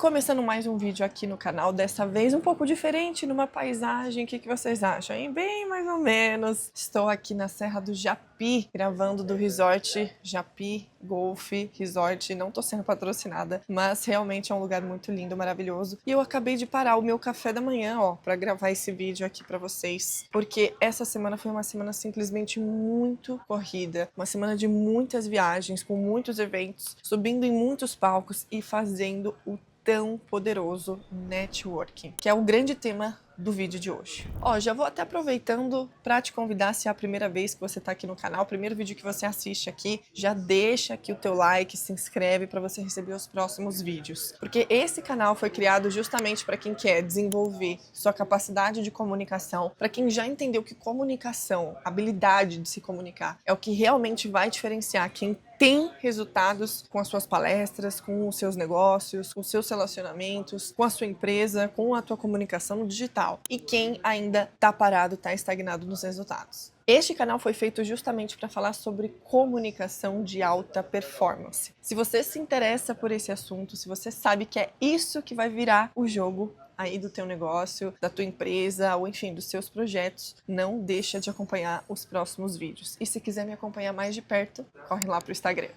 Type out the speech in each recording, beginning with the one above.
começando mais um vídeo aqui no canal, dessa vez um pouco diferente, numa paisagem. O que vocês acham, hein? Bem mais ou menos. Estou aqui na Serra do Japi, gravando do resort Japi Golf Resort. Não tô sendo patrocinada, mas realmente é um lugar muito lindo, maravilhoso. E eu acabei de parar o meu café da manhã, ó, pra gravar esse vídeo aqui pra vocês, porque essa semana foi uma semana simplesmente muito corrida, uma semana de muitas viagens, com muitos eventos, subindo em muitos palcos e fazendo o tão poderoso networking, que é o grande tema do vídeo de hoje. Ó, já vou até aproveitando para te convidar, se é a primeira vez que você tá aqui no canal, o primeiro vídeo que você assiste aqui, já deixa aqui o teu like, se inscreve para você receber os próximos vídeos. Porque esse canal foi criado justamente para quem quer desenvolver sua capacidade de comunicação, para quem já entendeu que comunicação, habilidade de se comunicar, é o que realmente vai diferenciar quem tem resultados com as suas palestras, com os seus negócios, com os seus relacionamentos, com a sua empresa, com a tua comunicação digital. E quem ainda está parado, está estagnado nos resultados. Este canal foi feito justamente para falar sobre comunicação de alta performance. Se você se interessa por esse assunto, se você sabe que é isso que vai virar o jogo aí do teu negócio, da tua empresa, ou enfim, dos seus projetos, não deixa de acompanhar os próximos vídeos. E se quiser me acompanhar mais de perto, corre lá pro Instagram.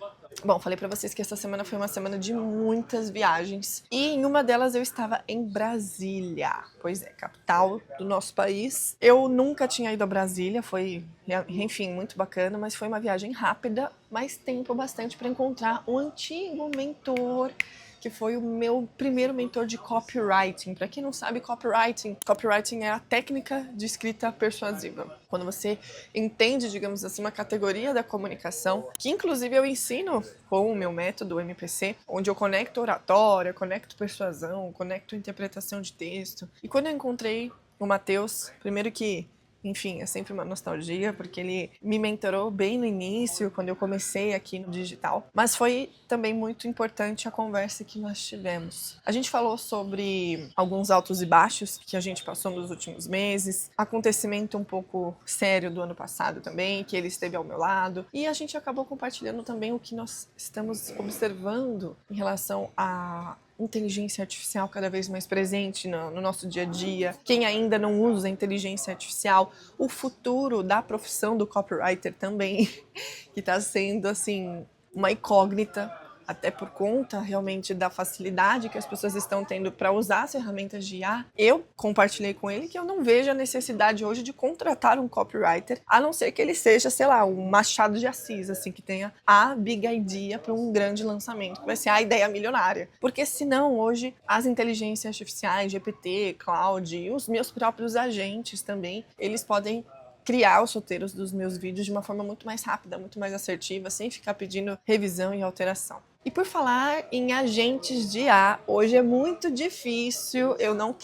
Bom, falei pra vocês que essa semana foi uma semana de muitas viagens e em uma delas eu estava em Brasília, pois é, capital do nosso país. Eu nunca tinha ido a Brasília, foi, enfim, muito bacana, mas foi uma viagem rápida, mas tempo bastante para encontrar um antigo mentor, que foi o meu primeiro mentor de copywriting. Para quem não sabe, copywriting é a técnica de escrita persuasiva. Quando você entende, digamos assim, uma categoria da comunicação, que inclusive eu ensino com o meu método MPC, onde eu conecto oratória, conecto persuasão, conecto interpretação de texto. E quando eu encontrei o Matheus, primeiro que, enfim, é sempre uma nostalgia, porque ele me mentorou bem no início, quando eu comecei aqui no digital. Mas foi também muito importante a conversa que nós tivemos. A gente falou sobre alguns altos e baixos que a gente passou nos últimos meses, acontecimento um pouco sério do ano passado também, que ele esteve ao meu lado. E a gente acabou compartilhando também o que nós estamos observando em relação a inteligência artificial cada vez mais presente no nosso dia a dia, quem ainda não usa inteligência artificial, o futuro da profissão do copywriter também, que está sendo assim uma incógnita, até por conta realmente da facilidade que as pessoas estão tendo para usar as ferramentas de IA. Eu compartilhei com ele que eu não vejo a necessidade hoje de contratar um copywriter, a não ser que ele seja, sei lá, um Machado de Assis, assim, que tenha a big idea para um grande lançamento, que vai ser a ideia milionária. Porque senão hoje as inteligências artificiais, GPT, Cloud e os meus próprios agentes também, eles podem criar os roteiros dos meus vídeos de uma forma muito mais rápida, muito mais assertiva, sem ficar pedindo revisão e alteração. E por falar em agentes de IA, hoje é muito difícil eu não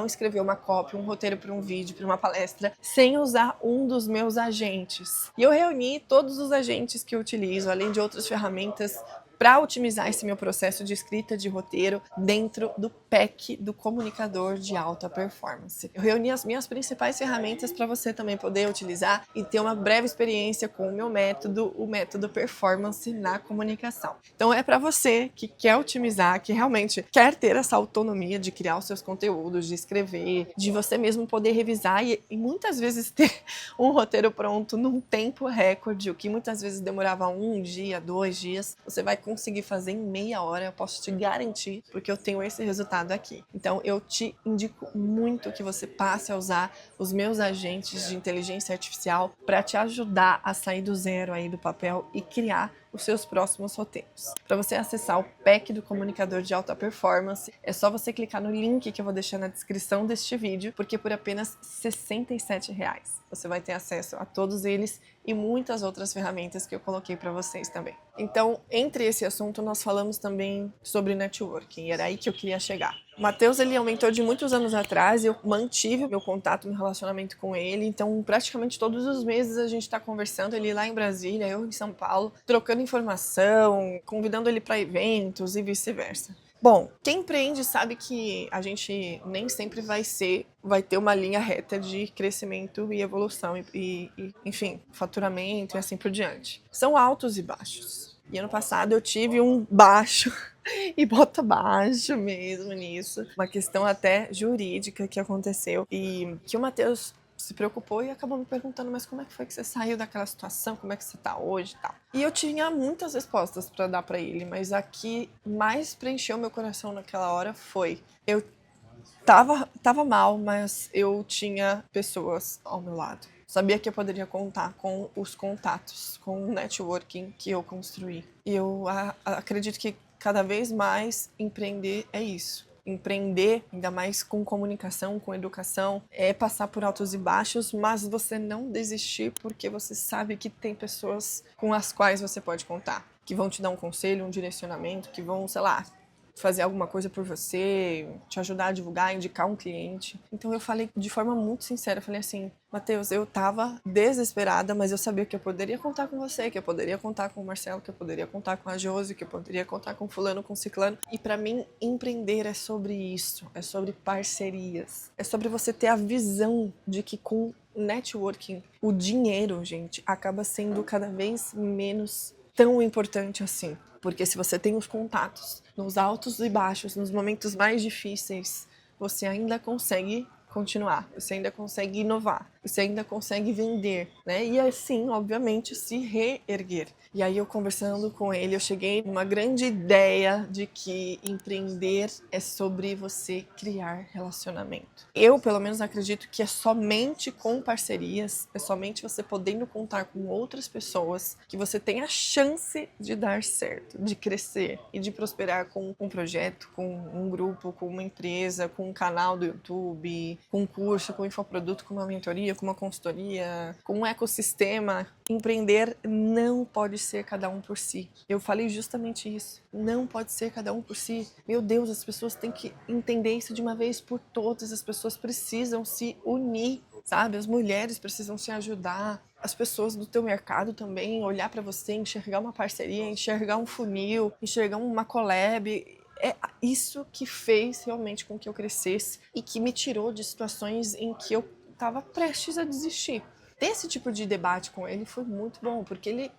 escrever uma copy, um roteiro para um vídeo, para uma palestra, sem usar um dos meus agentes. E eu reuni todos os agentes que eu utilizo, além de outras ferramentas, para otimizar esse meu processo de escrita de roteiro dentro do pack do comunicador de alta performance. Eu reuni as minhas principais ferramentas para você também poder utilizar e ter uma breve experiência com o meu método, o método performance na comunicação. Então é para você que quer otimizar, que realmente quer ter essa autonomia de criar os seus conteúdos, de escrever, de você mesmo poder revisar e muitas vezes ter um roteiro pronto num tempo recorde, o que muitas vezes demorava 1 dia, 2 dias, você vai conseguir fazer em meia hora, eu posso te garantir, porque eu tenho esse resultado aqui. Então eu te indico muito que você passe a usar os meus agentes de inteligência artificial para te ajudar a sair do zero aí do papel e criar os seus próximos roteiros. Para você acessar o pack do comunicador de alta performance, é só você clicar no link que eu vou deixar na descrição deste vídeo, porque por apenas R$ 67 você vai ter acesso a todos eles e muitas outras ferramentas que eu coloquei para vocês também. Então, entre esse assunto, nós falamos também sobre networking, e era aí que eu queria chegar. O Matheus, ele é um mentor de muitos anos atrás, eu mantive meu contato, meu relacionamento com ele, então praticamente todos os meses a gente está conversando, ele lá em Brasília, eu em São Paulo, trocando informação, convidando ele para eventos e vice-versa. Bom, quem empreende sabe que a gente nem sempre vai ter uma linha reta de crescimento e evolução e enfim, faturamento e assim por diante. São altos e baixos. E ano passado eu tive um baixo, e bota baixo mesmo nisso. Uma questão até jurídica que aconteceu e que o Matheus se preocupou e acabou me perguntando, mas como é que foi que você saiu daquela situação, como é que você tá hoje e tal. E eu tinha muitas respostas para dar para ele, mas a que mais preencheu meu coração naquela hora foi, eu tava mal, mas eu tinha pessoas ao meu lado. Sabia que eu poderia contar com os contatos, com o networking que eu construí. E eu acredito que cada vez mais empreender é isso. Empreender, ainda mais com comunicação, com educação, é passar por altos e baixos, mas você não desistir porque você sabe que tem pessoas com as quais você pode contar, que vão te dar um conselho, um direcionamento, que vão, sei lá, fazer alguma coisa por você, te ajudar a divulgar, indicar um cliente. Então eu falei de forma muito sincera, eu falei assim, Matheus, eu tava desesperada, mas eu sabia que eu poderia contar com você, que eu poderia contar com o Marcelo, que eu poderia contar com a Josi, que eu poderia contar com fulano, com ciclano. E pra mim, empreender é sobre isso, é sobre parcerias, é sobre você ter a visão de que com networking, o dinheiro, gente, acaba sendo cada vez menos tão importante assim. Porque se você tem os contatos nos altos e baixos, nos momentos mais difíceis, você ainda consegue continuar, você ainda consegue inovar, você ainda consegue vender, né? E assim, obviamente, se reerguer. E aí eu conversando com ele, eu cheguei numa grande ideia de que empreender é sobre você criar relacionamento. Eu, pelo menos, acredito que é somente com parcerias, é somente você podendo contar com outras pessoas que você tem a chance de dar certo, de crescer e de prosperar com um projeto, com um grupo, com uma empresa, com um canal do YouTube, com um curso, com um infoproduto, com uma mentoria, com uma consultoria, com um ecossistema. Empreender não pode ser cada um por si. Eu falei justamente isso. Não pode ser cada um por si. Meu Deus, as pessoas têm que entender isso de uma vez por todas. As pessoas precisam se unir, sabe? As mulheres precisam se ajudar. As pessoas do teu mercado também, olhar para você, enxergar uma parceria, enxergar um funil, enxergar uma collab. É isso que fez realmente com que eu crescesse e que me tirou de situações em que eu estava prestes a desistir. Ter esse tipo de debate com ele foi muito bom, porque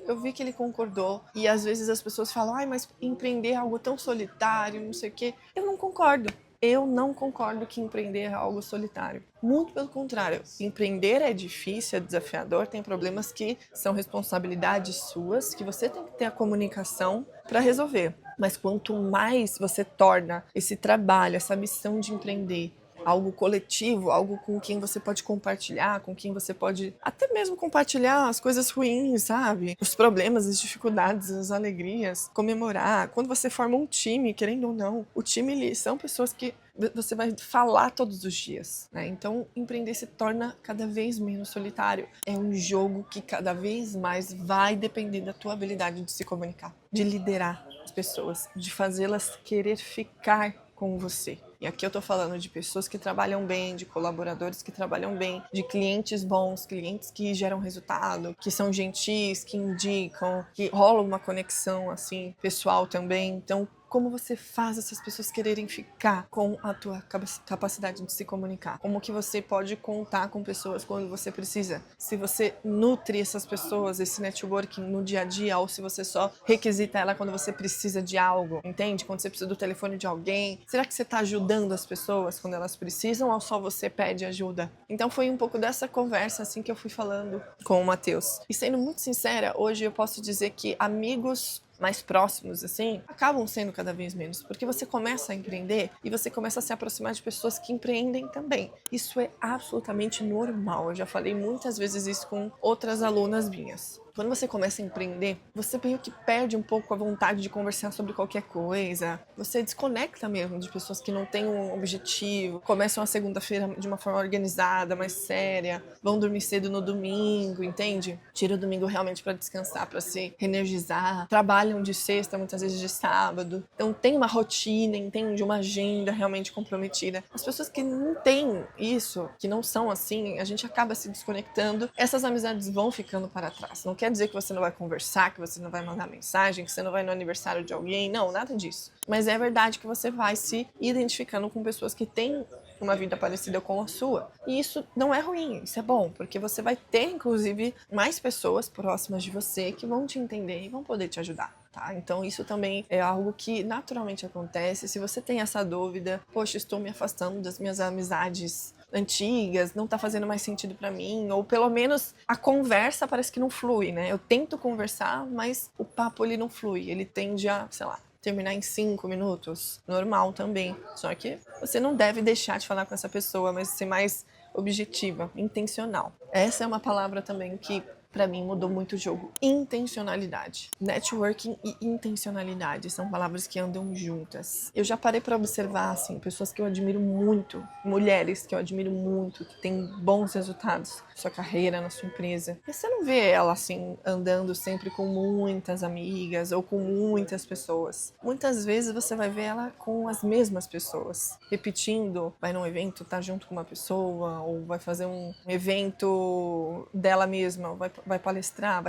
eu vi que ele concordou, e às vezes as pessoas falam, ai, mas empreender é algo tão solitário, não sei o quê. Eu não concordo. Eu não concordo que empreender é algo solitário. Muito pelo contrário. Empreender é difícil, é desafiador, tem problemas que são responsabilidades suas, que você tem que ter a comunicação para resolver. Mas quanto mais você torna esse trabalho, essa missão de empreender, algo coletivo, algo com quem você pode compartilhar, com quem você pode até mesmo compartilhar as coisas ruins, sabe? Os problemas, as dificuldades, as alegrias, comemorar. Quando você forma um time, querendo ou não, o time são pessoas que você vai falar todos os dias, né? Então, empreender se torna cada vez menos solitário. É um jogo que cada vez mais vai depender da tua habilidade de se comunicar, de liderar as pessoas, de fazê-las querer ficar com você. E aqui eu tô falando de pessoas que trabalham bem, de colaboradores que trabalham bem, de clientes bons, clientes que geram resultado, que são gentis, que indicam, que rola uma conexão assim pessoal também. Então, como você faz essas pessoas quererem ficar com a tua capacidade de se comunicar? Como que você pode contar com pessoas quando você precisa? Se você nutre essas pessoas, esse networking no dia a dia, ou se você só requisita ela quando você precisa de algo, entende? Quando você precisa do telefone de alguém. Será que você está ajudando as pessoas quando elas precisam, ou só você pede ajuda? Então foi um pouco dessa conversa assim que eu fui falando com o Matheus. E sendo muito sincera, hoje eu posso dizer que amigos mais próximos, assim, acabam sendo cada vez menos, porque você começa a empreender e você começa a se aproximar de pessoas que empreendem também. Isso é absolutamente normal, eu já falei muitas vezes isso com outras alunas minhas. Quando você começa a empreender, você meio que perde um pouco a vontade de conversar sobre qualquer coisa. Você desconecta mesmo de pessoas que não têm um objetivo, começam a segunda-feira de uma forma organizada, mais séria, vão dormir cedo no domingo, entende? Tira o domingo realmente para descansar, para se reenergizar. Trabalham de sexta, muitas vezes de sábado. Então tem uma rotina, entende? Uma agenda realmente comprometida. As pessoas que não têm isso, que não são assim, a gente acaba se desconectando. Essas amizades vão ficando para trás. Não quer dizer que você não vai conversar, que você não vai mandar mensagem, que você não vai no aniversário de alguém. Não, nada disso. Mas é verdade que você vai se identificando com pessoas que têm uma vida parecida com a sua. E isso não é ruim, isso é bom, porque você vai ter, inclusive, mais pessoas próximas de você que vão te entender e vão poder te ajudar. Tá? Então isso também é algo que naturalmente acontece. Se você tem essa dúvida, poxa, estou me afastando das minhas amizades antigas, não tá fazendo mais sentido pra mim, ou pelo menos a conversa parece que não flui, né? Eu tento conversar, mas o papo ele não flui, ele tende a, sei lá, terminar em 5 minutos, normal também. Só que você não deve deixar de falar com essa pessoa, mas ser mais objetiva, intencional. Essa é uma palavra também que pra mim mudou muito o jogo. Intencionalidade. Networking e intencionalidade são palavras que andam juntas. Eu já parei pra observar, assim, pessoas que eu admiro muito, mulheres que eu admiro muito, que têm bons resultados na sua carreira, na sua empresa. E você não vê ela, assim, andando sempre com muitas amigas ou com muitas pessoas. Muitas vezes você vai ver ela com as mesmas pessoas, repetindo, vai num evento, tá junto com uma pessoa, ou vai fazer um evento dela mesma, vai palestrar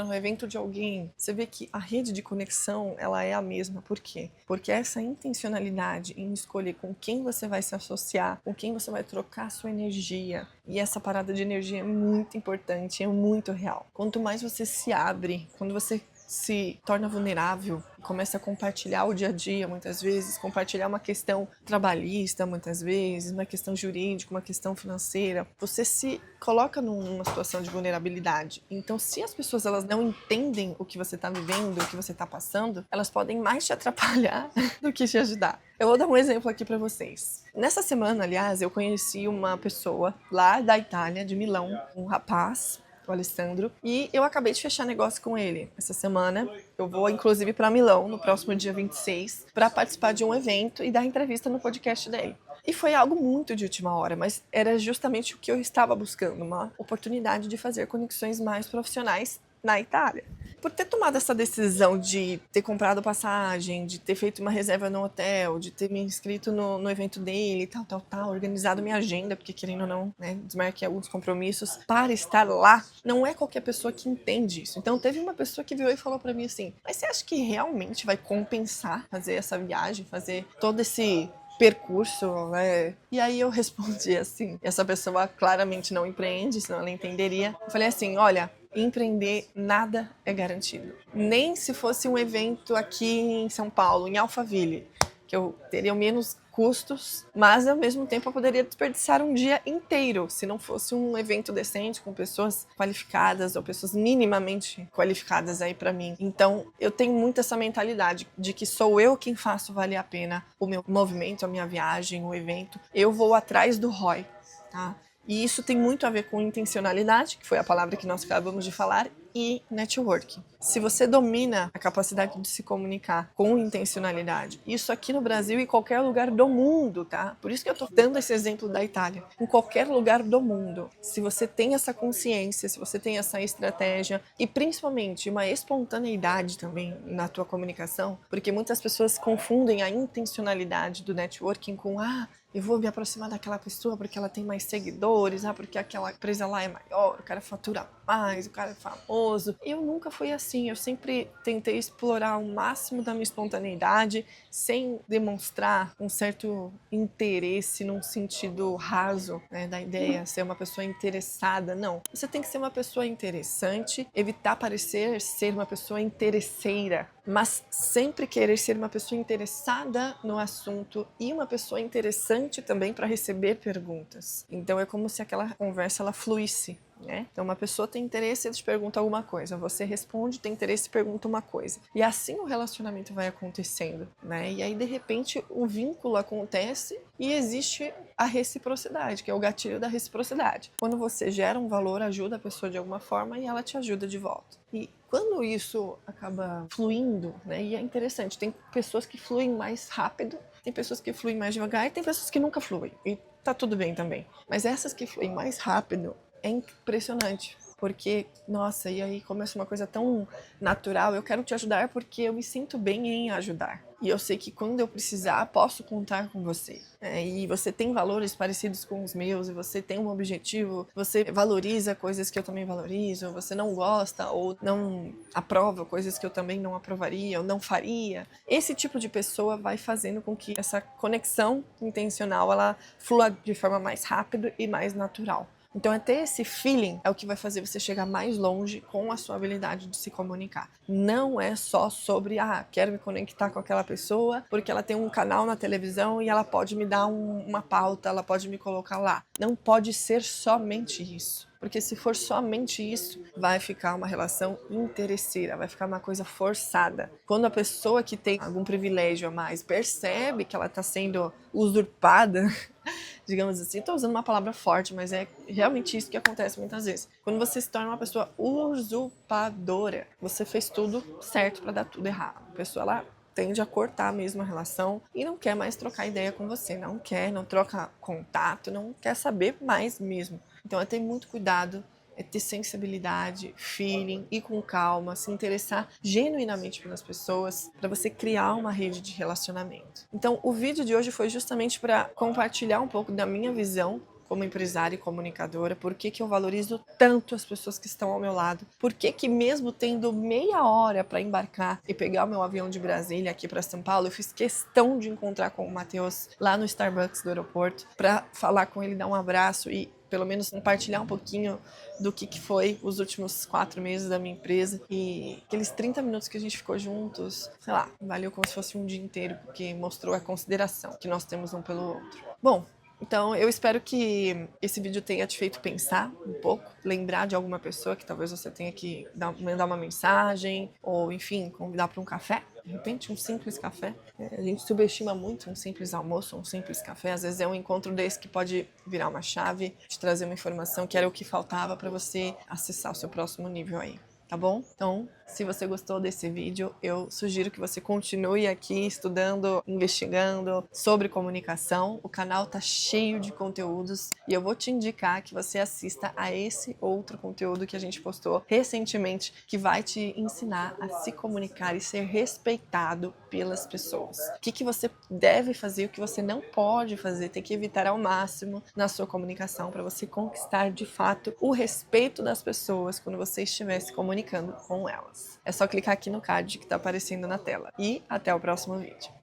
no evento de alguém. Você vê que a rede de conexão, ela é a mesma. Por quê? Porque essa intencionalidade em escolher com quem você vai se associar, com quem você vai trocar sua energia, e essa parada de energia é muito importante, é muito real. Quanto mais você se abre, quando você se torna vulnerável, começa a compartilhar o dia a dia, muitas vezes, compartilhar uma questão trabalhista, muitas vezes, uma questão jurídica, uma questão financeira, você se coloca numa situação de vulnerabilidade. Então, se as pessoas elas não entendem o que você está vivendo, o que você está passando, elas podem mais te atrapalhar do que te ajudar. Eu vou dar um exemplo aqui para vocês. Nessa semana, aliás, eu conheci uma pessoa lá da Itália, de Milão, um rapaz, o Alessandro, e eu acabei de fechar negócio com ele essa semana. Eu vou inclusive para Milão no próximo dia 26 para participar de um evento e dar entrevista no podcast dele. E foi algo muito de última hora, mas era justamente o que eu estava buscando, uma oportunidade de fazer conexões mais profissionais na Itália. Por ter tomado essa decisão de ter comprado passagem, de ter feito uma reserva no hotel, de ter me inscrito no evento dele, organizado minha agenda, porque querendo ou não, né, desmarquei alguns compromissos para estar lá, não é qualquer pessoa que entende isso. Então teve uma pessoa que virou e falou para mim assim, mas você acha que realmente vai compensar fazer essa viagem, fazer todo esse percurso, né? E aí eu respondi assim, essa pessoa claramente não empreende, senão ela entenderia. Eu falei assim, olha, empreender nada é garantido. Nem se fosse um evento aqui em São Paulo, em Alphaville, que eu teria menos custos, mas ao mesmo tempo eu poderia desperdiçar um dia inteiro se não fosse um evento decente com pessoas qualificadas ou pessoas minimamente qualificadas aí para mim. Então eu tenho muito essa mentalidade de que sou eu quem faço valer a pena o meu movimento, a minha viagem, o evento. Eu vou atrás do ROI, tá? E isso tem muito a ver com intencionalidade, que foi a palavra que nós acabamos de falar, e networking. Se você domina a capacidade de se comunicar com intencionalidade, isso aqui no Brasil e em qualquer lugar do mundo, tá? Por isso que eu tô dando esse exemplo da Itália. Em qualquer lugar do mundo, se você tem essa consciência, se você tem essa estratégia e principalmente uma espontaneidade também na tua comunicação, porque muitas pessoas confundem a intencionalidade do networking com eu vou me aproximar daquela pessoa porque ela tem mais seguidores, porque aquela empresa lá é maior, o cara fatura mais, o cara é famoso. Eu nunca fui assim, eu sempre tentei explorar o máximo da minha espontaneidade sem demonstrar um certo interesse num sentido raso, né, da ideia, ser uma pessoa interessada. Não, você tem que ser uma pessoa interessante, evitar parecer ser uma pessoa interesseira, mas sempre querer ser uma pessoa interessada no assunto e uma pessoa interessante também para receber perguntas. Então é como se aquela conversa ela fluísse, né? Então uma pessoa tem interesse, ele te pergunta alguma coisa, você responde, tem interesse, pergunta uma coisa. E assim o relacionamento vai acontecendo, né? E aí de repente o vínculo acontece e existe a reciprocidade, que é o gatilho da reciprocidade. Quando você gera um valor, ajuda a pessoa de alguma forma e ela te ajuda de volta. E quando isso acaba fluindo, né? E é interessante, tem pessoas que fluem mais rápido, tem pessoas que fluem mais devagar e tem pessoas que nunca fluem. E tá tudo bem também. Mas essas que fluem mais rápido é impressionante. Porque, nossa, e aí começa uma coisa tão natural. Eu quero te ajudar porque eu me sinto bem em ajudar. e eu sei que quando eu precisar, posso contar com você. E você tem valores parecidos com os meus, e você tem um objetivo, você valoriza coisas que eu também valorizo, você não gosta ou não aprova coisas que eu também não aprovaria ou não faria. Esse tipo de pessoa vai fazendo com que essa conexão intencional ela flua de forma mais rápida e mais natural. Então, ter esse feeling é o que vai fazer você chegar mais longe com a sua habilidade de se comunicar. Não é só sobre, quero me conectar com aquela pessoa porque ela tem um canal na televisão e ela pode me dar uma pauta, ela pode me colocar lá. Não pode ser somente isso. Porque se for somente isso, vai ficar uma relação interesseira, vai ficar uma coisa forçada. Quando a pessoa que tem algum privilégio a mais percebe que ela está sendo usurpada, digamos assim, estou usando uma palavra forte, mas é realmente isso que acontece muitas vezes. Quando você se torna uma pessoa usurpadora, você fez tudo certo para dar tudo errado. A pessoa ela tende a cortar mesmo a relação e não quer mais trocar ideia com você, não troca contato, não quer saber mais mesmo. Então é ter muito cuidado, é ter sensibilidade, feeling, ir com calma, se interessar genuinamente pelas pessoas para você criar uma rede de relacionamento. Então o vídeo de hoje foi justamente para compartilhar um pouco da minha visão como empresária e comunicadora, por que eu valorizo tanto as pessoas que estão ao meu lado, por que mesmo tendo meia hora para embarcar e pegar o meu avião de Brasília aqui para São Paulo, eu fiz questão de encontrar com o Matheus lá no Starbucks do aeroporto para falar com ele, dar um abraço e pelo menos compartilhar um pouquinho do que foi os últimos 4 meses da minha empresa e aqueles 30 minutos que a gente ficou juntos, sei lá, valeu como se fosse um dia inteiro, porque mostrou a consideração que nós temos um pelo outro. Bom, então eu espero que esse vídeo tenha te feito pensar um pouco, lembrar de alguma pessoa que talvez você tenha que mandar uma mensagem ou, enfim, convidar para um café. De repente, um simples café. A gente subestima muito um simples almoço, um simples café. Às vezes é um encontro desse que pode virar uma chave, te trazer uma informação que era o que faltava para você acessar o seu próximo nível aí. Tá bom? Então, se você gostou desse vídeo, eu sugiro que você continue aqui estudando, investigando sobre comunicação. O canal tá cheio de conteúdos e eu vou te indicar que você assista a esse outro conteúdo que a gente postou recentemente, que vai te ensinar a se comunicar e ser respeitado pelas pessoas. O que você deve fazer, o que você não pode fazer, tem que evitar ao máximo na sua comunicação para você conquistar de fato o respeito das pessoas quando você estiver se comunicando com elas. É só clicar aqui no card que está aparecendo na tela. E até o próximo vídeo.